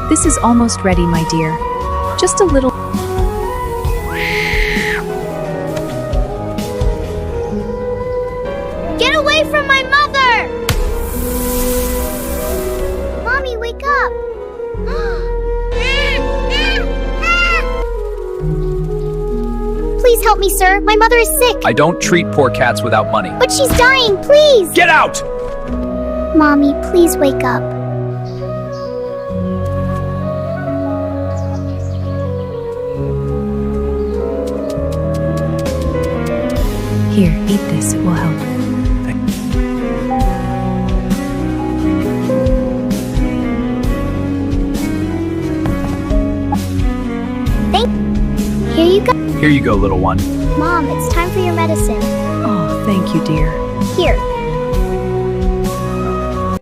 This is almost ready, my dear. Just a little. Get away from my mother! Mommy, wake up! Please help me, sir. My mother is sick. I don't treat poor cats without money. But she's dying, please! Get out! Mommy, please wake up. Here, eat this. It will help. Here you go. Here you go, little one. Mom, it's time for your medicine. Oh, thank you, dear. Here,